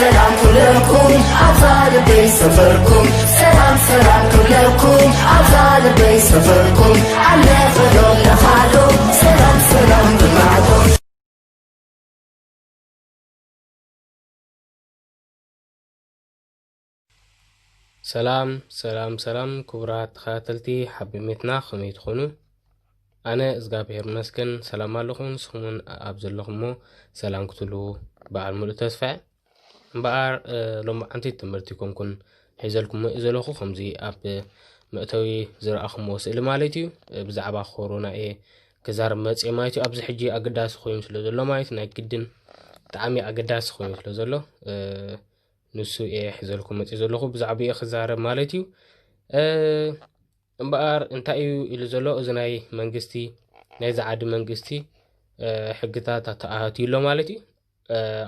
سلام كلكم أطال بي سفركم سلام سلام كلكم أطال بي سفركم على فضل لخالو سلام سلام بمعكم سلام كبرات خاتلتي حبيمتنا خميت خونو أنا إزغابير مسكن سلام عليكم سخمون أبزل لكمو سلام كتلو بعد ملو تسفع بقار لما أنتي تمرتكم كن حيزلكم إزلوخو خمزي أب مأتوي زرأخم وسئل مالتيو بزعبا خورونا كزار ماتي مايتيو أبز حجي أقداس خويم سلو مايت نايكدن تعامي أقداس خويم سلو نسو حيزلكم ماتي زلوخو بزعبي خزار مالتيو امبار انتايو إلى زلو أزناي منجستي نايز عاد منجستي حقتها تأهاتي له مالتي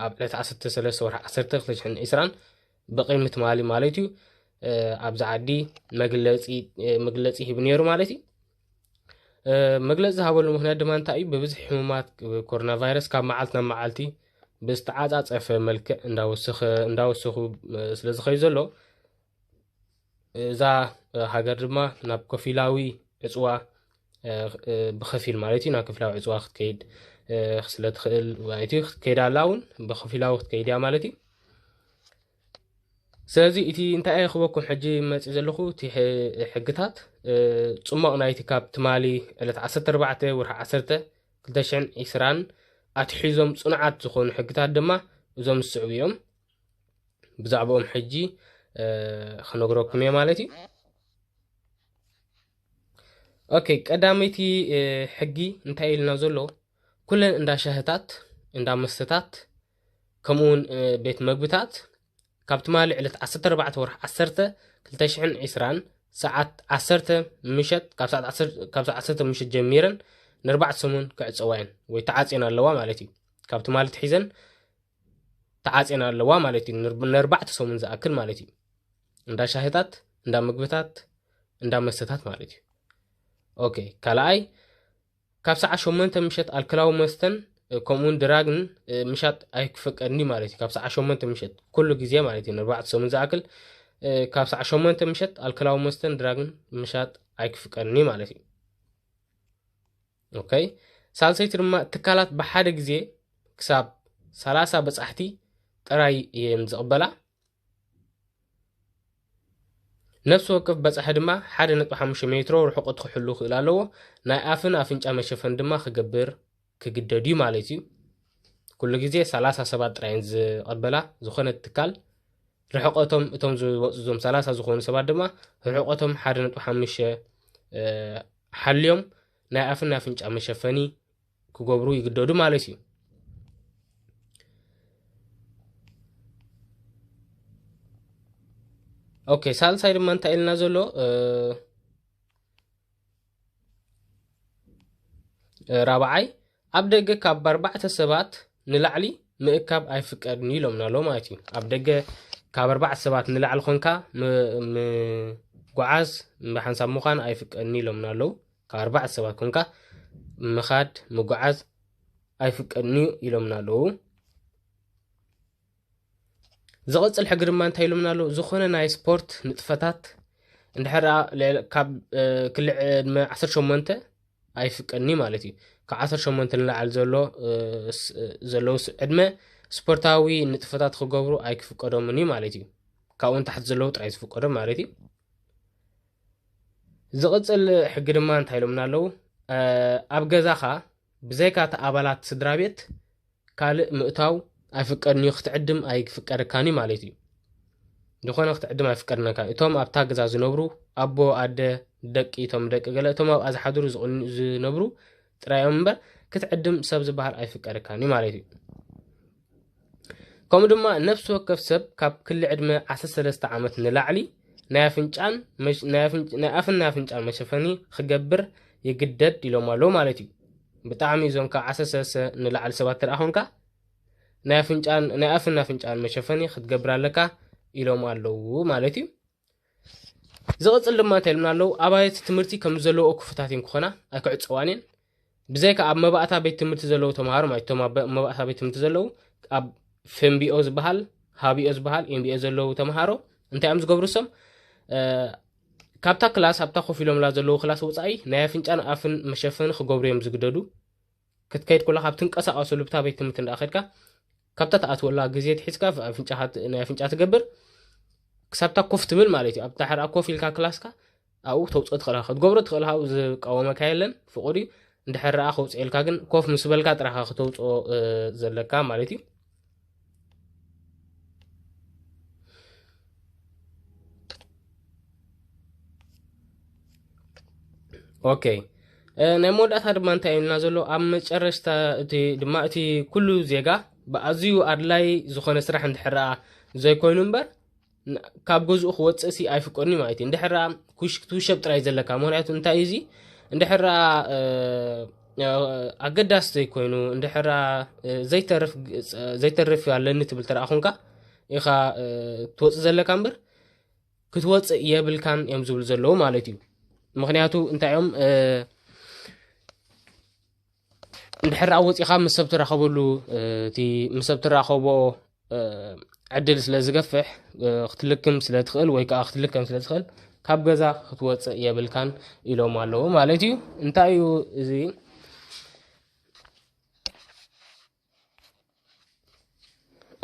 عبلت عصرت سلسة ورح عصرت خلش عن إسران بقيمة مالي مالتي عبز عادي مجلسي هبنيرو مالتي مجلس هاول مهنا دمان تأي ببزح حمومات كورونا فيروس كان معلتنا معلتي بستعاد أف ملك انداوسخو سلسة خيزلو إذا هاجر ما ناب كفيلاوي إسوا بخفيل مالتي ناب كفيلاوي إسوا خد كيد خسلت خل مالتي كيد علاون بخفيلاوي خد كيد يا مالتي سلازي إتي أنت أي خوكم حجي ما تزلخو تي حقتات ثم نايتي كاب تمالي اللي تعسرت ربعته ورح عسرته كلتشن إسران أتحيزهم صنعات زخون حقتات دما وزم السعوديهم بزعبهم حجي خنقروكم يا مالتي اوكي قداميتي حقي انتاي لنا زلو كلن اندا شهتات اندا مستتات كمون بيت مغبتات كابت مال علت 14 ورح 10 كلتشعن عسران ساعات 10 مشت كاب ساعات 10 مشت جميرن نربع سمون كعصوين وي تعاصينا لوا مالتي كابت مال تحيزن تعاصينا لوا مالتي نربع سمون زاكل مالتي እንዳ ሻህታት እንዳ ምግብታት እንዳ መስተታት ማለት እዩ ኦኬ ካላይ ካብ ሰዓ 8 ምሸት አልኮላዊ መስተን ከምኡን ድራግን ምሻት ኣይክፈቀድኒ ማለት እዩ ካብ ሰዓ 8 ምሸት ኩሉ ግዜ ማለት እዩ 4 ሰሙን ዝኣክል ካብ ሰዓ 8 ምሸት አልኮላዊ መስተን ድራግን ምሻት ኣይክፈቀድኒ ማለት እዩ ኦኬ ሳልሰይቲ ድማ ትካላት ብሓደ ግዜ ክሳብ 30 በጻሕቲ ጥራይ እየን ዝቕበላ نفس وقف بصح دما 1.5 متر رحقت خحلو خلالو ناي افن افنጫ መሸፈን ድማ ክገብር ክግደዱ ማለት እዩ ኩሉ ግዜ 37 ጥራይን ዝቀበላ ዝኾነ ትካል رحقتهم እቶም ዝወፅዞም 30 ዝኾኑ ሰባት ድማ رحقتهم 1.5 ሓልዮም ናይ افن افنጫ መሸፈኒ ክገብሩ ይግደዱ ማለት እዩ اوكي ሳልሳይ ድማ እንታይ ኢልና ዘሎ ራብዓይ ኣብ ደገ ካብ 4 ሰባት ንላዕሊ ምእካብ ኣይፍቀድኒ ኢሎምና ኣሎ ማለት እዩ ኣብ ደገ ካብ 4 ሰባት ንላዕሊ ኮንካ ምጓዓዝ ብሓንሳብ ምዃን ኣይፍቀድኒ ኢሎምና ኣሎ ካብ 4 ሰባት ኮንካ ምኻድ ምጓዓዝ ኣይፍቀድኒ ኢሎምና ኣሎ زغصل حجر ما انتهي لمنا له زخنا ناي سبورت نتفتات اندحرا كاب كل ما 10 شمنته اي فقني مالتي ك10 شمنته نلعل زلو ادمه سبورتاوي نتفتات خغبرو اي فقدومني مالتي كاون تحت زلو طراي فقدوم مالتي زغصل حجر ما انتهي لمنا له اب غزاخا بزيكا تابالات سدرابيت كال مؤتاو ኣይፍቀድኒ ክትዕድም ኣይፍቀድካኒ ማለት እዩ ድኾነ ክትዕድም ኣይፍቀድነካ እቶም ኣብታ ገዛ ዝነብሩ ኣቦ ኣደ ደቂ እቶም ደቂ ገለ እቶም ኣብ ኣዝሓድሩ ዝነብሩ ጥራዮም እምበር ክትዕድም ሰብ ዝበሃል ኣይፍቀድካኒ ማለት እዩ ከምኡ ድማ ነፍሲ ወከፍ ሰብ ካብ ክሊ ዕድመ 13 ዓመት ንላዕሊ ናይ ኣፍንጫን መሸፈኒ ክገብር ይግደድ ኢሎም ኣሎ ማለት እዩ ብጣዕሚ እዞም ካብ 13 ንላዕሊ ሰባት ተራኾንካ ናይ ኣፍንጫን መሸፈኒ ክትገብር ኣለካ ኢሎም ኣለዉ ማለት እዩ ዝቕፅል ድማ እንታይ ኢሎምና ኣለዉ ኣባየት ትምህርቲ ከም ዘለዎ ክፉታት ክኾና ኣይክዕፅዋንን ብዘይካ ኣብ መባእታ ቤት ትምህርቲ ዘለዉ ተምሃሮ ማይቶም ኣብ መባእታ ቤት ትምህርቲ ዘለዉ ኣብ ፈምቢኦ ዝበሃል ሃቢኤስ በሃል ኤምቢኤ ዘለው ተማሃሮ እንታይ አም ዝገብሩሰም ካብታ ክላስ ኣብታ ኮፍ ኢሎም ላ ዘለው ክላስ ወፃኢ ናይ ኣፍንጫን ኣፍን መሸፈኒ ክገብሩ እዮም ዝግደዱ ክትከይድ ኩላ ካብ ትንቀሳቀሰሉ ብታ ቤት ትምህርቲ እንዳኸድካ ካብታ ተኣትወላ ግዜ ትሒዝካ ናይ ኣፍንጫ ትገብር ክሳብታ ኮፍ ትብል ማለት እዩ ኣብታ ሓራ ኮፍ ኢልካ ክላስካ ኣብኡ ተውፅኦ ትኽእልካ ክትገብሮ ትኽእልካ ዝቃወመካ የለን ፍቑድ እዩ እንድሕር ረኣ ከውፅኤልካ ግን ኮፍ ምስ በልካ ጥራኻ ክተውፅኦ ዘለካ ማለት እዩ ኦኬ ናይ መወዳእታ ድማ እንታይ ኢልና ዘሎ ኣብ መጨረሽታ ድማ እቲ ኩሉ ዜጋ ብኣዝዩ ኣድላይ ዝኾነ ስራሕ እንድሕር ረኣ ዘይኮይኑ እምበር ካብ ገዝኡ ክወፅእ ሲ ኣይፍቀድኒ ማለት እዩ እንድሕር ረኣ ክትውሸብ ጥራይ ዘለካ ምክንያቱ እንታይ እዚ እንድሕር ረኣ ኣገዳሲ ዘይኮይኑ እንድሕር ረኣ ዘይተርፍ ኣለኒ ትብል ተረኣ ኮንካ ኢኻ ትወፅእ ዘለካ እምበር ክትወፅእ የብልካን እዮም ዝብል ዘለዉ ማለት እዩ ምክንያቱ እንታይ እዮም እንድሕር ረኣ ወፂኻ ምስ ሰብ ትራኸበሉ እቲ ምስ ሰብ ትራኸቦ ዕድል ስለ ዝገፍሕ ክትልክም ስለ ትኽእል ወይ ከዓ ክትልከም ስለ ትኽእል ካብ ገዛ ክትወፅእ የብልካን ኢሎም ኣለዉ ማለት እዩ እንታይ እዩ እዚ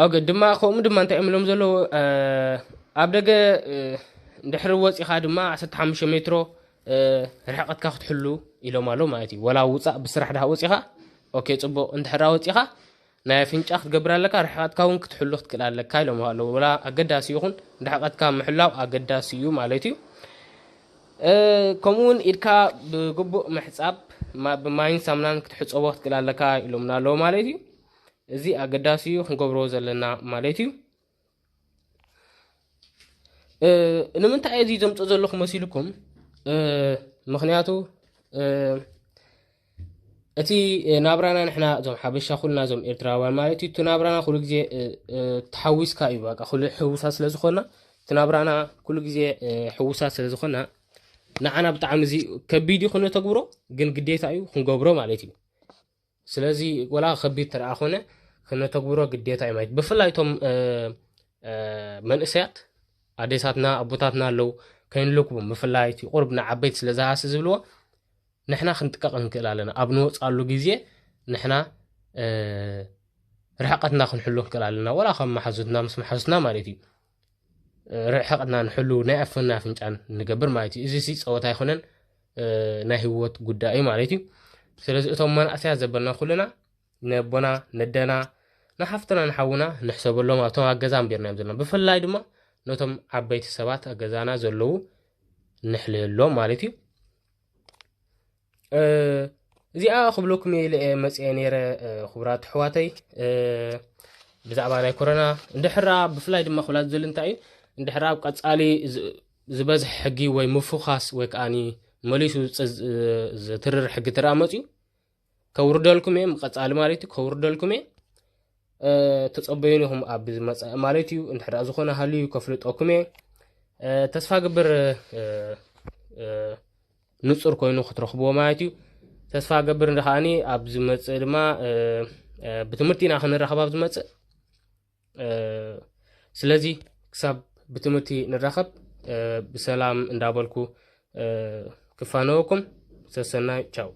ኦኬ ድማ ከምኡ ድማ እንታይ እዮም ዘለዉ ኣብ ደገ እንድሕር ወፂኻ ድማ 15 ሜትሮ ርሕቐትካ ክትሕሉ ኢሎም ኣለዉ ማለት እዩ ወላ ውፃእ ብስራሕ ድሃ ወፂኻ ኦኬ ፅቡቅ እንድሕር ወፂኻ ናይ ኣፍንጫ ክትገብር ኣለካ ርሕቐትካ እውን ክትሕሉ ክትክእል ኣለካ ኢሎም ኣለዉ ወላ ኣገዳሲ ይኹን ርሕቐትካ ምሕላው ኣገዳሲ እዩ ማለት እዩ ከምኡውን ኢድካ ብግቡእ ምሕፃብ ብማይን ሳሙናን ክትሕፀቦ ክትክእል ኣለካ ኢሎምና ኣለዉ ማለት እዩ እዚ ኣገዳሲ እዩ ክንገብሮ ዘለና ማለት እዩ ንምንታይ እዚ ዘምፅእ ዘለኹ መሲልኩም ምክንያቱ እቲ ናብራና ንሕና እዞም ሓበሻ ኩልና እዞም ኤርትራውያን ማለት እዩ እቲ ናብራና ኩሉ ግዜ ተሓዊስካ እዩ በቃ ኩሉ ሕውሳት ስለ ዝኾና እቲ ናብራና ኩሉ ግዜ ሕውሳት ስለ ዝኾና ንዓና ብጣዕሚ እዚ ከቢድ እዩ ክነተግብሮ ግን ግዴታ እዩ ክንገብሮ ማለት እዩ ስለዚ ወላ ከቢድ ተረኣ ኮነ ክነተግብሮ ግዴታ እዩ ማለት ብፍላይ እቶም መንእሰያት ኣዴታትና ኣቦታትና ኣለው ከይንልክዎም ብፍላይ እቲ ቁርብና ዓበይቲ ስለ ዝሃስ ዝብልዎ ንሕና ክንጥቀቕ ንክእል ኣለና ኣብ ንወፃሉ ግዜ ንሕና ርሕቐትና ክንሕሉ ንክእል ኣለና ወላ ከም ማሓዙትና ምስ ማሓዙትና ማለት እዩ ርሕቐትና ንሕሉ ናይ ኣፍና ኣፍንጫን ንገብር ማለት እዩ እዚ ፀወታ ኣይኮነን ናይ ህይወት ጉዳይ ማለት እዩ ስለዚ እቶም መናእሰያት ዘበልና ኩልና ነቦና ነደና ንሓፍትና ንሓውና ንሕሰበሎም ኣብቶም ኣገዛ እምቢርና እዮም ዘለና ብፍላይ ድማ ነቶም ዓበይቲ ሰባት ኣገዛና ዘለዉ ንሕልየሎም ማለት እዩ እዚኣ ክብለኩም እየ መፅአ ነይረ ክቡራት ኣሕዋተይ ብዛዕባ ናይ ኮረና እንድሕር ብፍላይ ድማ ክብላት ዝደሊ እንታይ እዩ እንድሕር ኣብ ቀፃሊ ዝበዝሕ ሕጊ ወይ ምፉኻስ ወይ ከዓኒ መሊሱ ዝትርር ሕጊ ተረኣ መፅኡ ከውርደልኩም እየ ቀፃሊ ማለት እዩ ከውርደልኩም እየ ተፀበዩን ኢኹም ኣብ ዝመፅእ ማለት እዩ እንድሕር ዝኾነ ሃልዩ ከፍልጠኩም እየ ተስፋ ግብር ንፁር ኮይኑ ክትረኽብዎ ማለት እዩ ተስፋ ገብር እንደኸዓኒ ኣብ ዝመፅእ ድማ ብትምህርቲ ኢና ክንራኸብ ኣብ ዝመፅእ ስለዚ ክሳብ ብትምህርቲ ንራኸብ ብሰላም እንዳበልኩ ክፋነወኩም ሰሰናይ ቻው